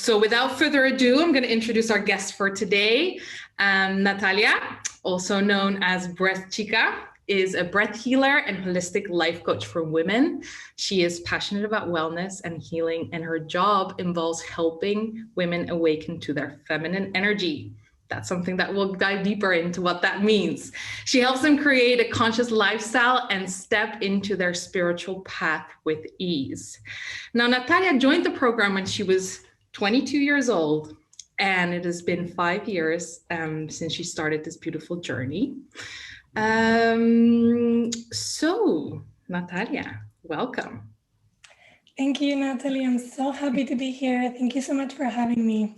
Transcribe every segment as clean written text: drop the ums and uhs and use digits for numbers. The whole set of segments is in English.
So without further ado, I'm going to introduce our guest for today. Natalia, also known as Breath Chica, is a breath healer and holistic life coach for women. She is passionate about wellness and healing, and her job involves helping women awaken to their feminine energy. That's something that we'll dive deeper into what that means. She helps them create a conscious lifestyle and step into their spiritual path with ease. Now, Natalia joined the program when she was 22 years old, and it has been 5 years since she started this beautiful journey. So, Natalia, welcome. Thank you, Natalie. I'm so happy to be here. Thank you so much for having me.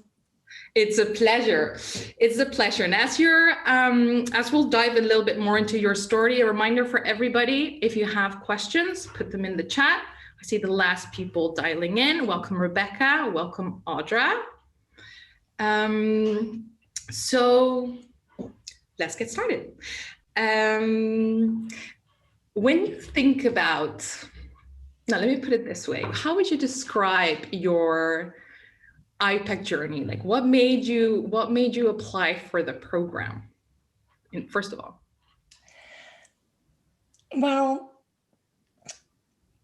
It's a pleasure. It's a pleasure. And as we'll dive a little bit more into your story, a reminder for everybody, if you have questions, put them in the chat. I see the last people dialing in. Welcome, Rebecca. Welcome, Audra. So let's get started. When you think about, now let me put it this way, how would you describe your iPEC journey? Like what made you apply for the program, first of all? Well,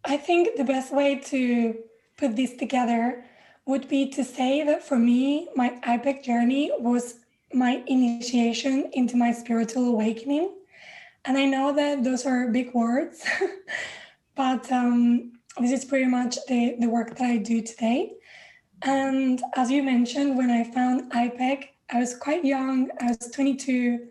I think the best way to put this together would be to say that for me, my iPEC journey was my initiation into my spiritual awakening. And I know that those are big words, but this is pretty much the work that I do today. And as you mentioned, when I found iPEC, I was quite young. I was 22.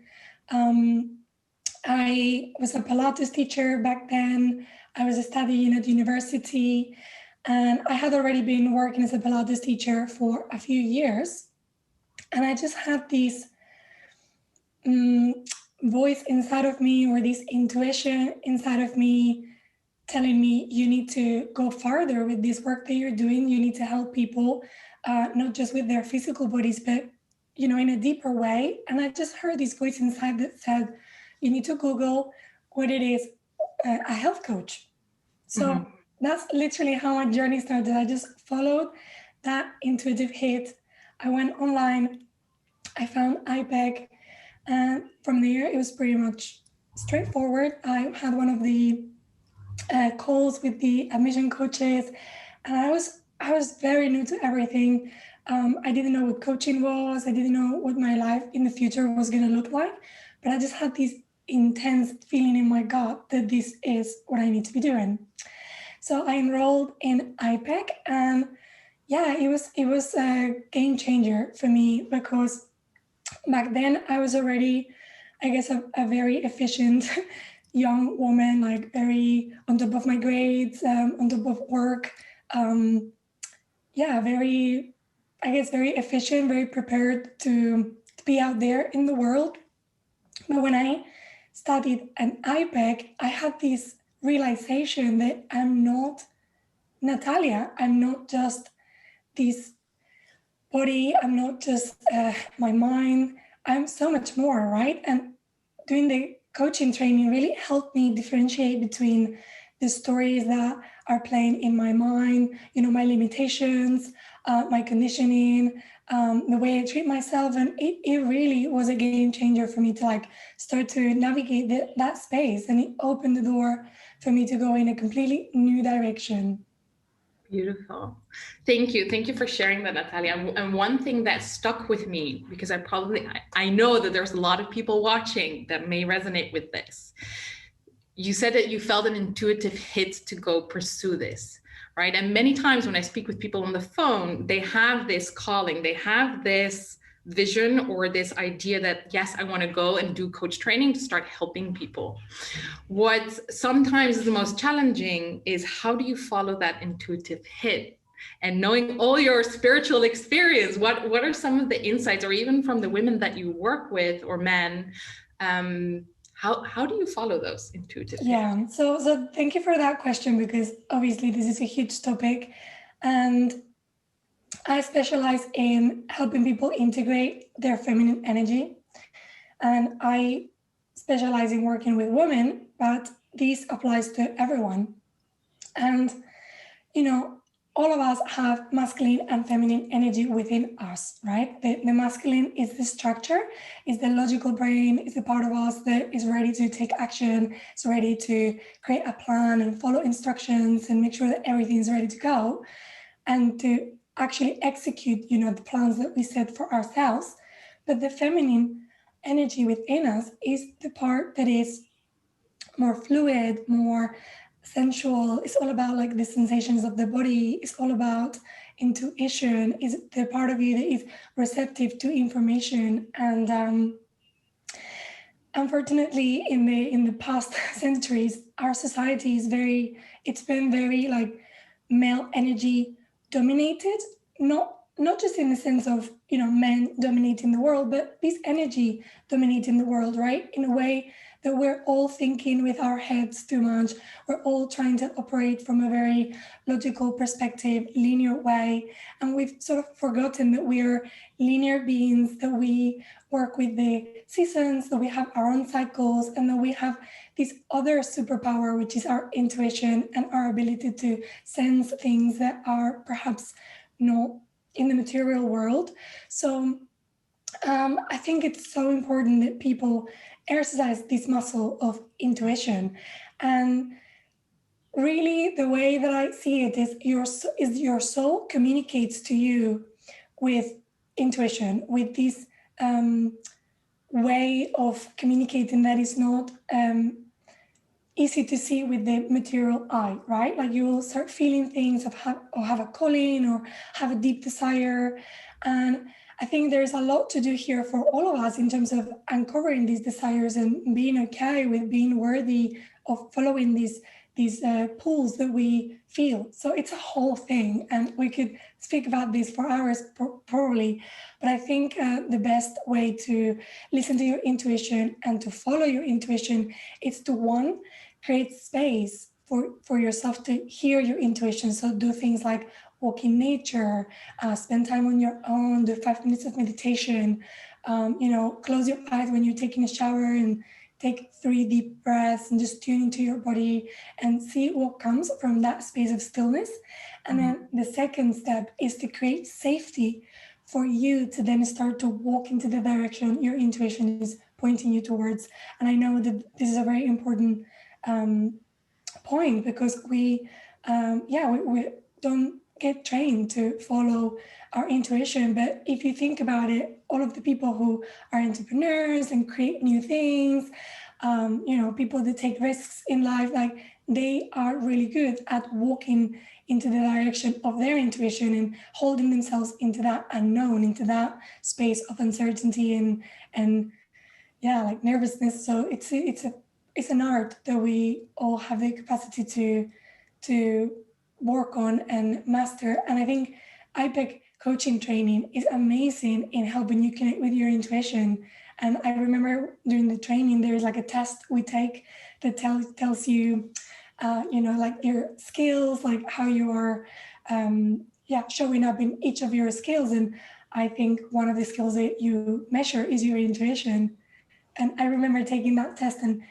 I was a Pilates teacher back then. I was studying at university, and I had already been working as a Pilates teacher for a few years. And I just had this voice inside of me, or this intuition inside of me telling me, you need to go farther with this work that you're doing. You need to help people, not just with their physical bodies, but, in a deeper way. And I just heard this voice inside that said, you need to Google what it is, a health coach. So that's literally how my journey started. I just followed that intuitive hit. I went online, I found iPEC, and from there it was pretty much straightforward. I had one of the calls with the admission coaches, and I was very new to everything. I didn't know what coaching was. I didn't know what my life in the future was going to look like, but I just had this intense feeling in my gut that this is what I need to be doing. So I enrolled in iPEC, and it was a game changer for me, because back then I was already, I guess, a very efficient young woman, like very on top of my grades, on top of work. Very efficient, very prepared to be out there in the world. But when I studied an iPEC, I had this realization that I'm not Natalia. I'm not just this body. I'm not just my mind. I'm so much more, right? And doing the coaching training really helped me differentiate between the stories that are playing in my mind, my limitations, my conditioning, the way I treat myself. And it really was a game changer for me to start to navigate that space. And it opened the door for me to go in a completely new direction. Beautiful. Thank you. Thank you for sharing that, Natalia. And one thing that stuck with me, because I know that there's a lot of people watching that may resonate with this. You said that you felt an intuitive hit to go pursue this, right? And many times when I speak with people on the phone, they have this calling, they have this vision or this idea that, yes, I want to go and do coach training to start helping people. What sometimes is the most challenging is, how do you follow that intuitive hit? And knowing all your spiritual experience, what are some of the insights, or even from the women that you work with, or men, how do you follow those intuitive hits? Yeah, so thank you for that question, because obviously this is a huge topic, and I specialize in helping people integrate their feminine energy, and I specialize in working with women, but this applies to everyone. And, all of us have masculine and feminine energy within us, right? The masculine is the structure, is the logical brain, is the part of us that is ready to take action, is ready to create a plan and follow instructions and make sure that everything is ready to go and to actually execute, the plans that we set for ourselves. But the feminine energy within us is the part that is more fluid, more sensual. It's all about like the sensations of the body. It's all about intuition. Is the part of you that is receptive to information. And unfortunately, in the past centuries, our society is it's been very like male energy dominated. Not just in the sense of men dominating the world, but this energy dominating the world, right? In a way that we're all thinking with our heads too much. We're all trying to operate from a very logical perspective, linear way. And we've sort of forgotten that we're linear beings, that we work with the seasons, that we have our own cycles, and that we have this other superpower, which is our intuition and our ability to sense things that are perhaps not in the material world. So I think it's so important that people exercise this muscle of intuition. And really the way that I see it is your soul communicates to you with intuition, with this way of communicating that is not easy to see with the material eye, right? Like you will start feeling things or have a calling or have a deep desire. And I think there's a lot to do here for all of us in terms of uncovering these desires and being okay with being worthy of following these pulls that we feel. So it's a whole thing, and we could speak about this for hours probably. But I think the best way to listen to your intuition and to follow your intuition is to create space for yourself to hear your intuition. So do things like walk in nature, spend time on your own, do 5 minutes of meditation, close your eyes when you're taking a shower and take 3 deep breaths and just tune into your body and see what comes from that space of stillness. And then the second step is to create safety for you to then start to walk into the direction your intuition is pointing you towards. And I know that this is a very important point, because we don't get trained to follow our intuition. But if you think about it, all of the people who are entrepreneurs and create new things, people that take risks in life, like they are really good at walking into the direction of their intuition and holding themselves into that unknown, into that space of uncertainty and like nervousness. So it's an art that we all have the capacity to work on and master. And I think iPEC coaching training is amazing in helping you connect with your intuition. And I remember during the training, there's like a test we take that tells you, like your skills, like how you are, showing up in each of your skills. And I think one of the skills that you measure is your intuition. And I remember taking that test and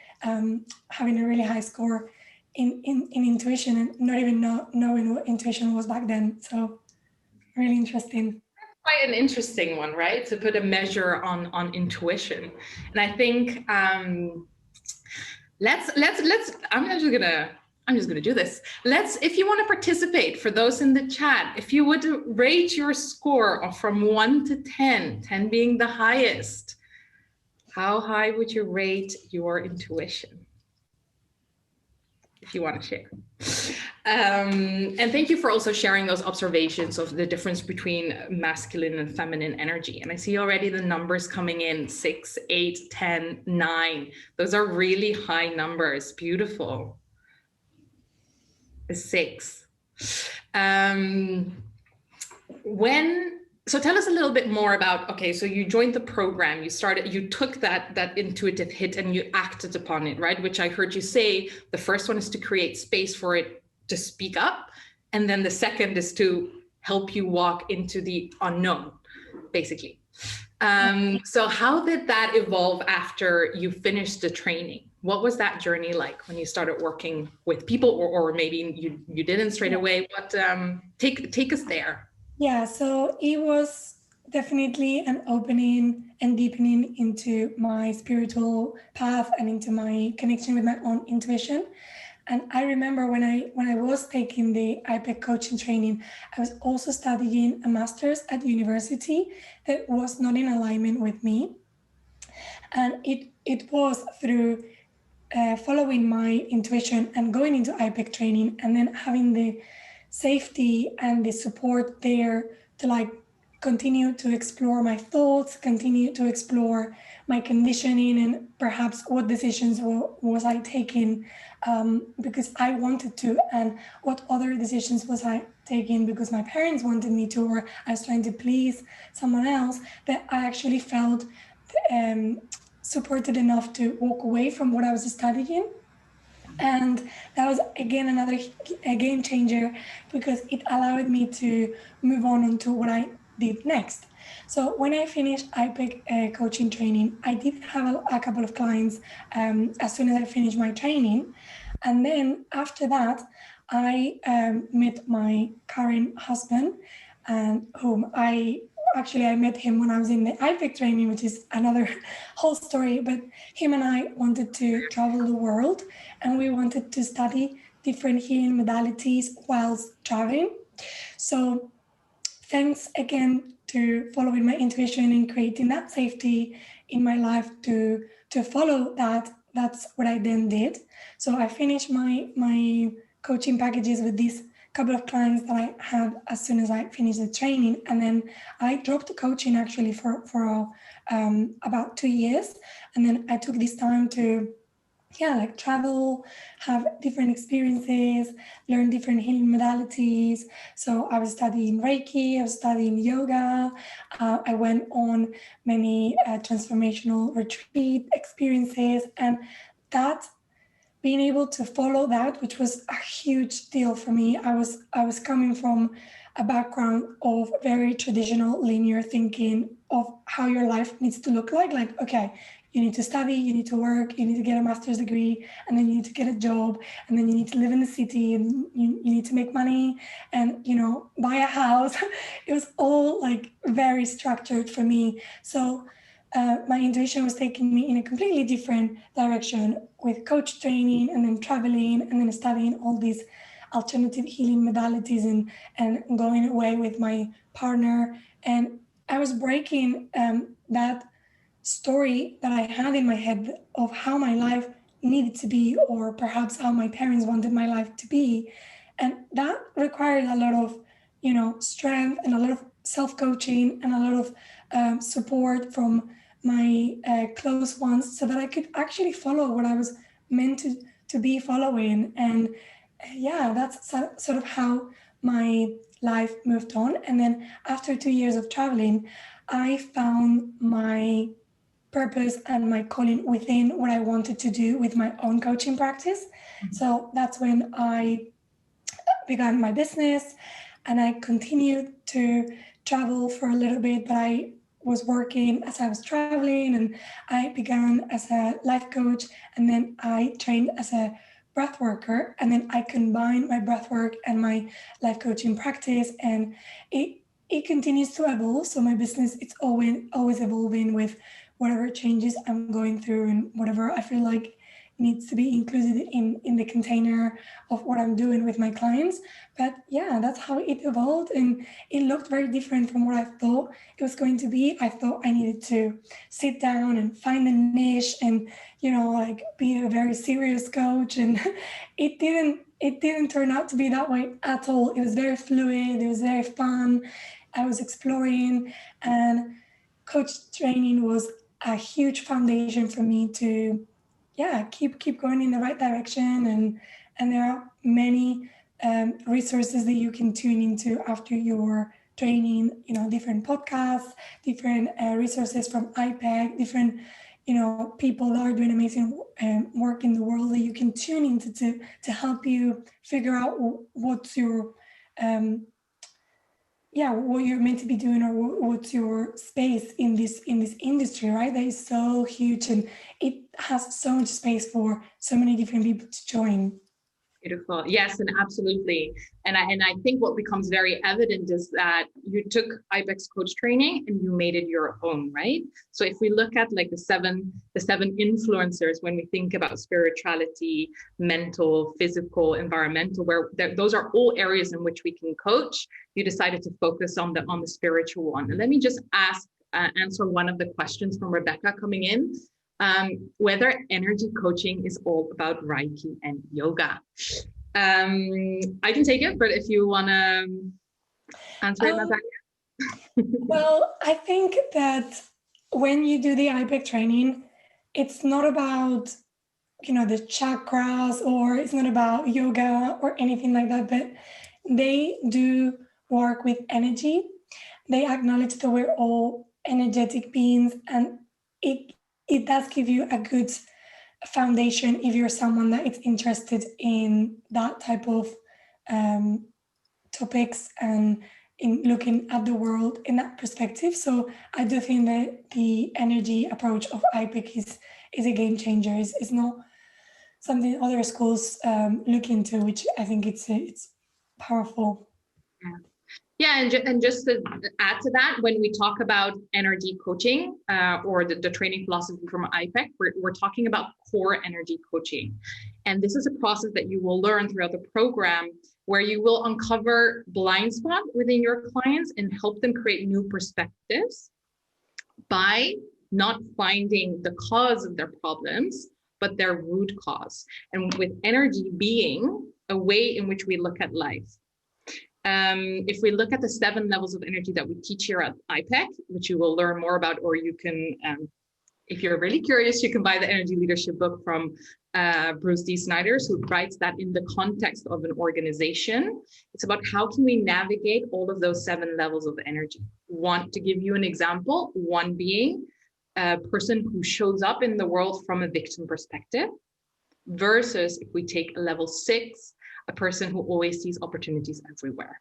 having a really high score in intuition and not even knowing what intuition was back then. So really interesting. Quite an interesting one, right? To put a measure on intuition. And I think let's I'm just gonna do this. If you want to participate, for those in the chat, if you would rate your score from 1 to 10, 10 being the highest, how high would you rate your intuition? If you want to share. And thank you for also sharing those observations of the difference between masculine and feminine energy. And I see already the numbers coming in, 6, 8, 10, 9. Those are really high numbers. Beautiful. A 6. So tell us a little bit more about, okay, so you joined the program, you took that intuitive hit and you acted upon it, right? Which I heard you say, the first one is to create space for it to speak up. And then the second is to help you walk into the unknown, basically. So how did that evolve after you finished the training? What was that journey like when you started working with people, or maybe you didn't straight away? What take us there? Yeah, so it was definitely an opening and deepening into my spiritual path and into my connection with my own intuition. And I remember when I was taking the iPEC coaching training, I was also studying a master's at university that was not in alignment with me. And it was through following my intuition and going into iPEC training and then having the safety and the support there to like continue to explore my thoughts, continue to explore my conditioning, and perhaps what decisions was I taking because I wanted to, and what other decisions was I taking because my parents wanted me to, or I was trying to please someone else, that I actually felt supported enough to walk away from what I was studying. And that was again another game changer because it allowed me to move on to what I did next. So when I finished iPEC coaching training, I did have a couple of clients as soon as I finished my training. And then after that, I met my current husband, and whom I met him when I was in the iPEC training, which is another whole story. But him and I wanted to travel the world, and we wanted to study different healing modalities whilst traveling. So thanks again to following my intuition and creating that safety in my life to follow that. That's what I then did. So I finished my coaching packages with these couple of clients that I had as soon as I finished the training, and then I dropped the coaching actually for about 2 years, and then I took this time to like travel, have different experiences, learn different healing modalities. So I was studying Reiki, I was studying yoga. I went on many transformational retreat experiences, and that being able to follow that, which was a huge deal for me. I was coming from a background of very traditional linear thinking of how your life needs to look like, okay, you need to study, you need to work, you need to get a master's degree, and then you need to get a job, and then you need to live in the city, and you need to make money and, buy a house. It was all like very structured for me. So my intuition was taking me in a completely different direction with coach training and then traveling and then studying all these alternative healing modalities and going away with my partner. And I was breaking that story that I had in my head of how my life needed to be, or perhaps how my parents wanted my life to be. And that required a lot of, strength and a lot of self-coaching and a lot of support from my close ones so that I could actually follow what I was meant to be following. And that's sort of how my life moved on. And then after 2 years of traveling, I found my purpose and my calling within what I wanted to do with my own coaching practice. So that's when I began my business, and I continued to travel for a little bit, but I was working as I was traveling, and I began as a life coach, and then I trained as a breath worker, and then I combined my breath work and my life coaching practice, and it continues to evolve. So my business, it's always evolving with whatever changes I'm going through and whatever I feel like needs to be included in the container of what I'm doing with my clients. But that's how it evolved, and it looked very different from what I thought it was going to be. I thought I needed to sit down and find a niche and like be a very serious coach, and it didn't turn out to be that way at all. It was very fluid, it was very fun. I was exploring, and coach training was a huge foundation for me to keep going in the right direction. And there are many resources that you can tune into after your training, different podcasts, different resources from iPEC, different people that are doing amazing work in the world that you can tune into to help you figure out what's your what you're meant to be doing, or what's your space in this industry, right? That is so huge, and it has so much space for so many different people to join. Beautiful. Yes, and absolutely. And I think what becomes very evident is that you took iPEC's coach training and you made it your own, right? So if we look at like the seven influencers, when we think about spirituality, mental, physical, environmental, where those are all areas in which we can coach, you decided to focus on the spiritual one. And let me just answer one of the questions from Rebecca coming in. Whether energy coaching is all about Reiki and yoga. I can take it, but if you want to answer it, Natalia. Well, I think that when you do the iPEC training, it's not about, the chakras, or it's not about yoga or anything like that, but they do work with energy. They acknowledge that we're all energetic beings, and it does give you a good foundation if you're someone that is interested in that type of topics and in looking at the world in that perspective. So I do think that the energy approach of iPEC is a game changer. It's not something other schools look into, which I think it's powerful. Yeah, and just to add to that, when we talk about energy coaching or the training philosophy from iPEC, we're talking about core energy coaching. And this is a process that you will learn throughout the program, where you will uncover blind spots within your clients and help them create new perspectives by not finding the cause of their problems, but their root cause. And with energy being a way in which we look at life. If we look at the 7 levels of energy that we teach here at iPEC, which you will learn more about, or you can, if you're really curious, you can buy the energy leadership book from Bruce D. Snyder, who writes that in the context of an organization. It's about how can we navigate all of those 7 levels of energy. Want to give you an example, one being a person who shows up in the world from a victim perspective, versus if we take a level 6, a person who always sees opportunities everywhere.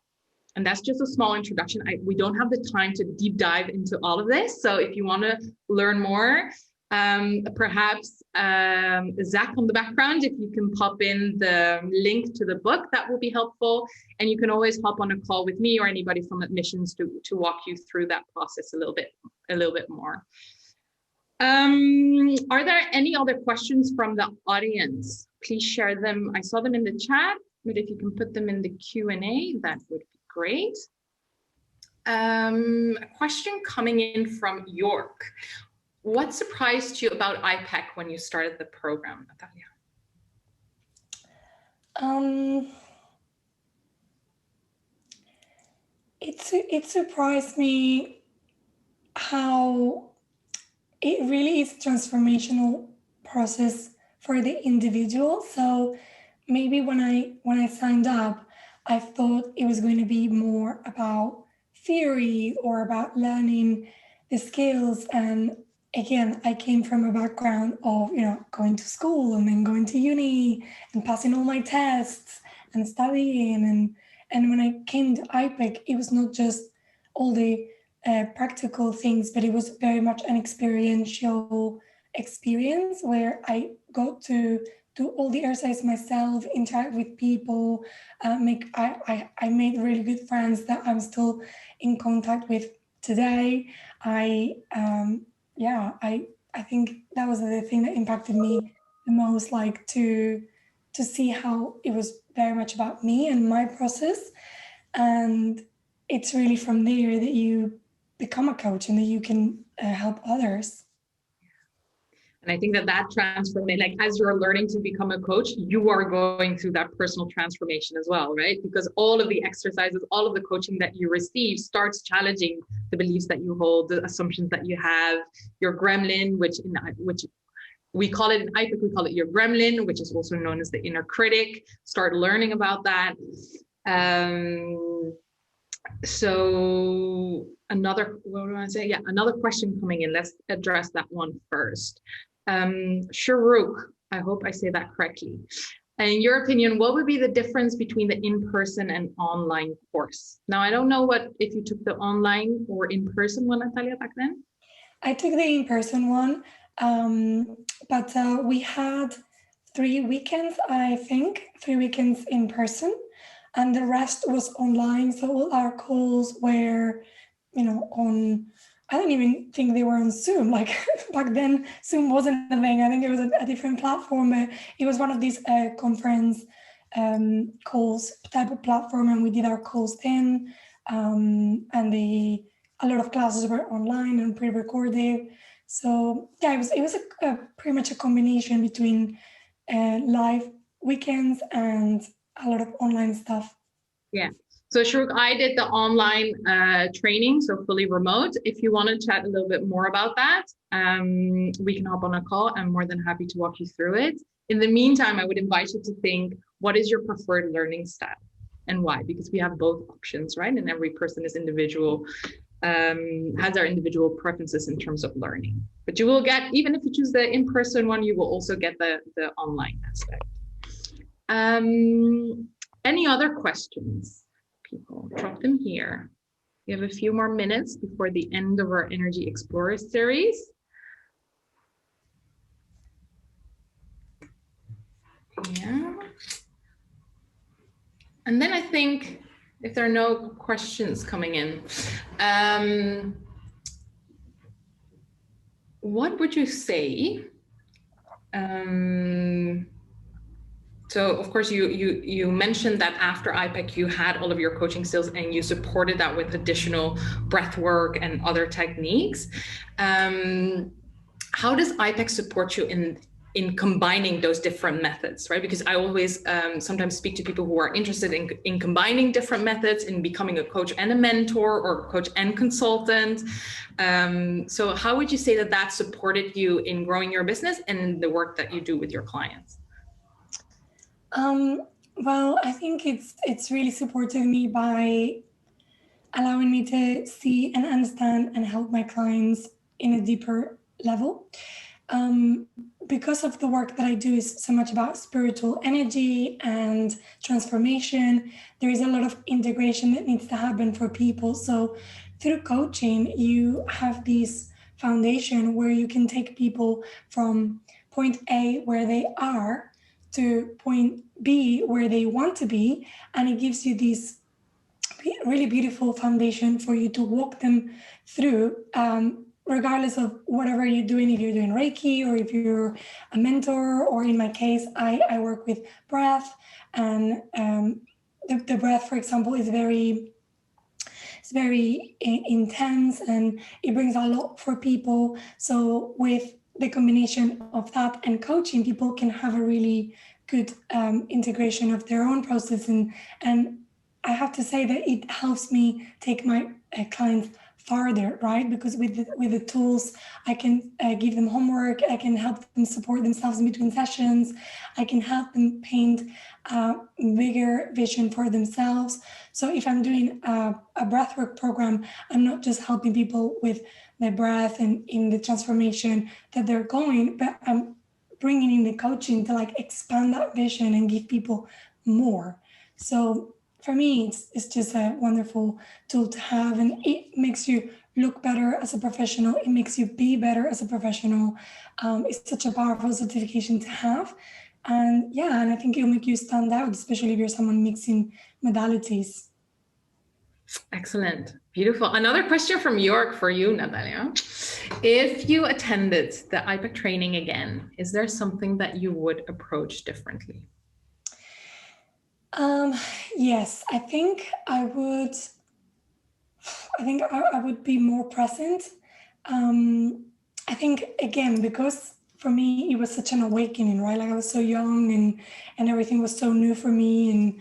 And that's just a small introduction. We don't have the time to deep dive into all of this. So if you want to learn more, perhaps Zach on the background, if you can pop in the link to the book, that will be helpful. And you can always hop on a call with me or anybody from admissions to walk you through that process a little bit more. Are there any other questions from the audience? Please share them. I saw them in the chat, but if you can put them in the Q&A, that would be great. A question coming in from York. What surprised you about iPEC when you started the program, Natalia? It surprised me how it really is a transformational process for the individual. So maybe when I signed up, I thought it was going to be more about theory or about learning the skills. And again, I came from a background of, going to school and then going to uni and passing all my tests and studying. And when I came to iPEC, it was not just all the practical things, but it was very much an experiential experience where I got to do all the exercise myself, interact with people, I made really good friends that I'm still in contact with today. I think that was the thing that impacted me the most, like to see how it was very much about me and my process. And it's really from there that you become a coach and that you can help others. And I think that transformation, like as you're learning to become a coach, you are going through that personal transformation as well, right? Because all of the exercises, all of the coaching that you receive starts challenging the beliefs that you hold, the assumptions that you have, your gremlin, which we call it in iPEC, we call it your gremlin, which is also known as the inner critic. Start learning about that. So another question coming in. Let's address that one first. Sharuk, I hope I say that correctly. And in your opinion, what would be the difference between the in-person and online course? Now, I don't know if you took the online or in-person one, Natalia, back then? I took the in-person one, but we had 3 weekends, I think, 3 weekends in person, and the rest was online. So all our calls were, on, I don't even think they were on Zoom. Like back then, Zoom wasn't a thing. I think it was a different platform. It was one of these conference calls type of platform, and we did our calls then. And a lot of classes were online and pre-recorded. So yeah, it was pretty much a combination between live weekends and a lot of online stuff. Yeah. So Shruk, I did the online training, so fully remote. If you want to chat a little bit more about that, we can hop on a call. I'm more than happy to walk you through it. In the meantime, I would invite you to think, what is your preferred learning style and why? Because we have both options, right? And every person is individual, has their individual preferences in terms of learning. But you will get, even if you choose the in-person one, you will also get the online aspect. Any other questions, people? Drop them here. We have a few more minutes before the end of our Energy Explorer series. Yeah. And then I think if there are no questions coming in, what would you say? So of course you mentioned that after iPEC you had all of your coaching skills and you supported that with additional breath work and other techniques. How does iPEC support you in combining those different methods, right? Because I always sometimes speak to people who are interested in combining different methods, in becoming a coach and a mentor, or coach and consultant. So how would you say that supported you in growing your business and in the work that you do with your clients? Well, I think it's really supported me by allowing me to see and understand and help my clients in a deeper level. Because of the work that I do is so much about spiritual energy and transformation, there is a lot of integration that needs to happen for people. So through coaching, you have this foundation where you can take people from point A, where they are, to point B, where they want to be. And it gives you this really beautiful foundation for you to walk them through, regardless of whatever you're doing, if you're doing Reiki or if you're a mentor, or in my case, I work with breath, and the breath, for example, is very intense and it brings a lot for people. So with the combination of that and coaching, people can have a really good integration of their own process, and I have to say that it helps me take my clients farther, right? Because with the tools, I can give them homework, I can help them support themselves in between sessions, I can help them paint a bigger vision for themselves. So if I'm doing a breathwork program, I'm not just helping people with their breath and in the transformation that they're going, but I'm bringing in the coaching to like expand that vision and give people more. So for me, it's just a wonderful tool to have, and it makes you look better as a professional. It makes you be better as a professional. It's such a powerful certification to have. And yeah, and I think it'll make you stand out, especially if you're someone mixing modalities. Excellent. Beautiful. Another question from York for you, Natalia. If you attended the iPEC training again, is there something that you would approach differently? Yes, I think I would be more present. I think, again, because for me, it was such an awakening, right? Like I was so young and everything was so new for me. And,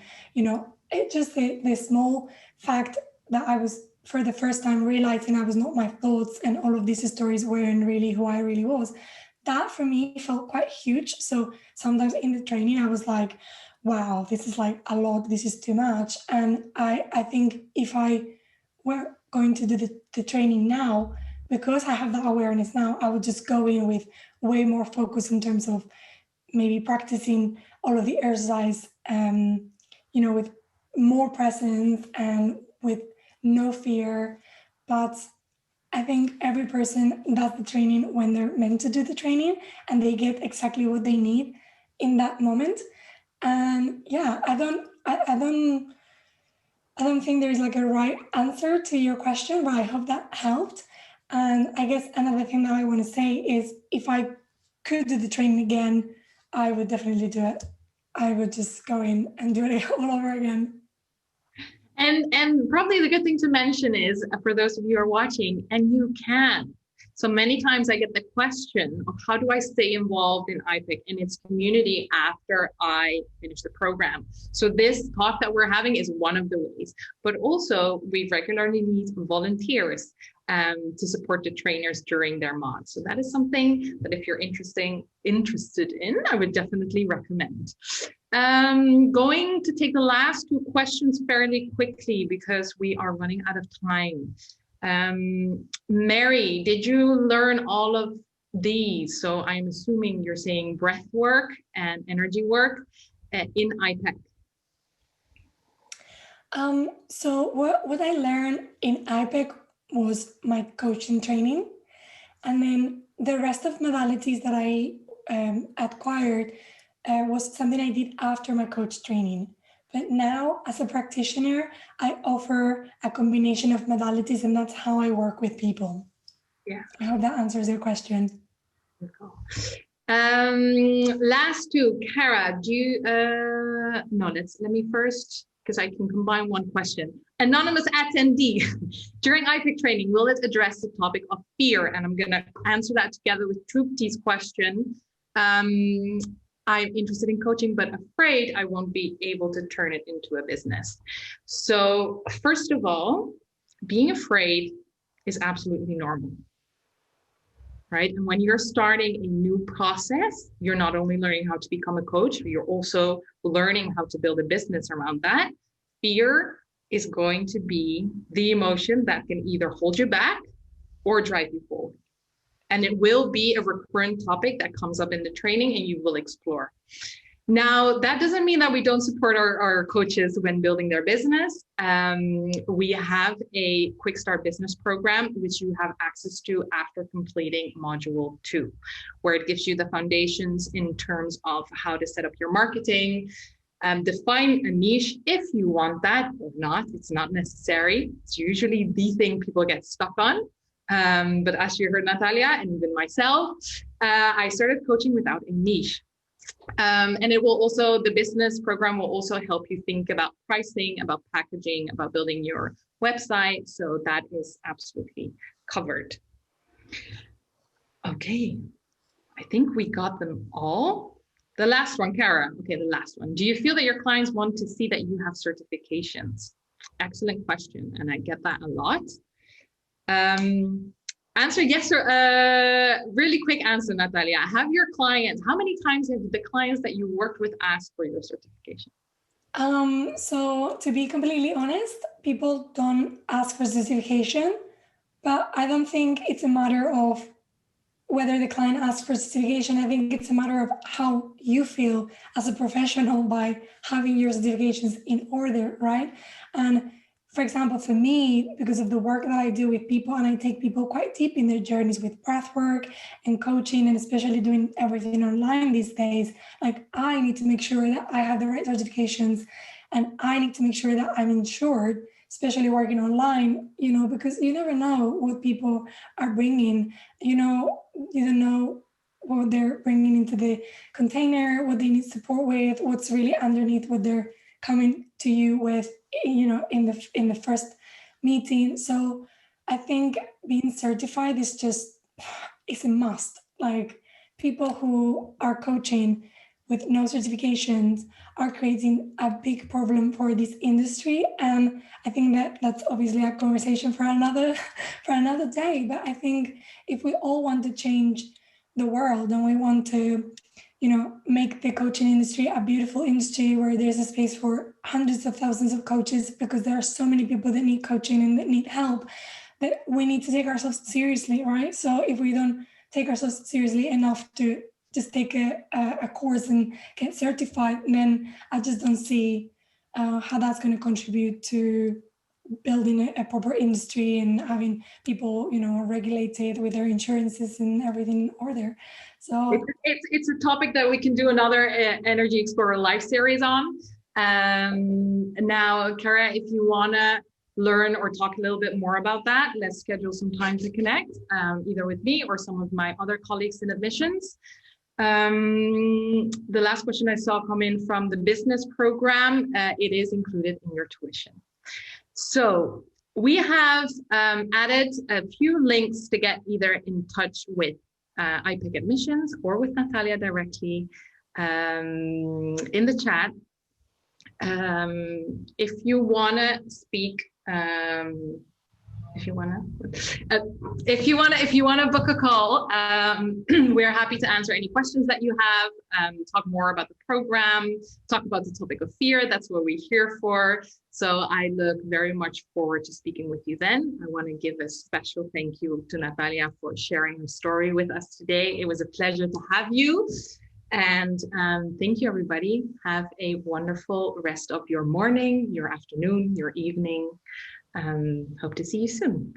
it just the small fact that I was, for the first time, realizing I was not my thoughts and all of these stories weren't really who I really was. That for me felt quite huge. So sometimes in the training, I was like, wow, this is like a lot, this is too much. And I think if I were going to do the training now, because I have that awareness now, I would just go in with way more focus in terms of maybe practicing all of the exercise, you know, with more presence and with no fear. But I think every person does the training when they're meant to do the training, and they get exactly what they need in that moment. And yeah, I don't think there's like a right answer to your question, but I hope that helped. And I guess another thing that I want to say is, if I could do the training again, I would definitely do it. I would just go in and do it all over again. And probably the good thing to mention is, for those of you who are watching, and you can. So many times I get the question of, how do I stay involved in iPEC and its community after I finish the program? So this talk that we're having is one of the ways, but also we regularly need volunteers to support the trainers during their mods. So that is something that, if you're interested in, I would definitely recommend. Going to take the last two questions fairly quickly because we are running out of time. Mary, did you learn all of these? So I'm assuming you're saying breath work and energy work in iPEC. So what I learned in iPEC was my coaching training, and then the rest of modalities that I acquired was something I did after my coach training. But now, as a practitioner, I offer a combination of modalities, and that's how I work with people. Yeah. I hope that answers your question. Last two, Kara, do you, no, let me first, because I can combine one question. Anonymous attendee, during iPEC training, will it address the topic of fear? And I'm gonna answer that together with Trupti's question. I'm interested in coaching, but afraid I won't be able to turn it into a business. So first of all, being afraid is absolutely normal, right? And when you're starting a new process, you're not only learning how to become a coach, but you're also learning how to build a business around that. Fear is going to be the emotion that can either hold you back or drive you forward. And it will be a recurrent topic that comes up in the training and you will explore. Now, that doesn't mean that we don't support our coaches when building their business. We have a quick start business program, which you have access to after completing module 2, where it gives you the foundations in terms of how to set up your marketing, define a niche if you want that or not. It's not necessary. It's usually the thing people get stuck on. But as you heard Natalia and even myself, I started coaching without a niche. And it will also, the business program will also help you think about pricing, about packaging, about building your website. So that is absolutely covered. Okay, I think we got them all. The last one, Kara. Okay, the last one. Do you feel that your clients want to see that you have certifications? Excellent question, and I get that a lot. Answer yes or really quick answer, Natalia. Have your clients, how many times have the clients that you worked with asked for your certification? So to be completely honest, people don't ask for certification, but I don't think it's a matter of whether the client asks for certification. I think it's a matter of how you feel as a professional by having your certifications in order, right? And for example, for me, because of the work that I do with people, and I take people quite deep in their journeys with breath work and coaching, and especially doing everything online these days, like I need to make sure that I have the right certifications, and I need to make sure that I'm insured, especially working online, because you never know what people are bringing. You don't know what they're bringing into the container, what they need support with, what's really underneath what they're coming to you with, in the first meeting. So I think being certified is a must. Like, people who are coaching with no certifications are creating a big problem for this industry. And I think that's obviously a conversation for another day. But I think if we all want to change the world and we want to make the coaching industry a beautiful industry where there's a space for hundreds of thousands of coaches, because there are so many people that need coaching and that need help, that we need to take ourselves seriously, right? So if we don't take ourselves seriously enough to just take a course and get certified, and then I just don't see how that's going to contribute to building a proper industry and having people, you know, regulated with their insurances and everything in order. So it's a topic that we can do another Energy Explorer live series on. Now, Kara, if you want to learn or talk a little bit more about that, let's schedule some time to connect, either with me or some of my other colleagues in admissions. The last question I saw come in from the business program, it is included in your tuition. So we have added a few links to get either in touch with iPEC admissions or with Natalia directly in the chat. If you want to speak, if you want to book a call, we're happy to answer any questions that you have, talk more about the program, talk about the topic of fear. That's what we're here for. So I look very much forward to speaking with you then. I want to give a special thank you to Natalia for sharing her story with us today. It was a pleasure to have you. And thank you, everybody. Have a wonderful rest of your morning, your afternoon, your evening. Hope to see you soon.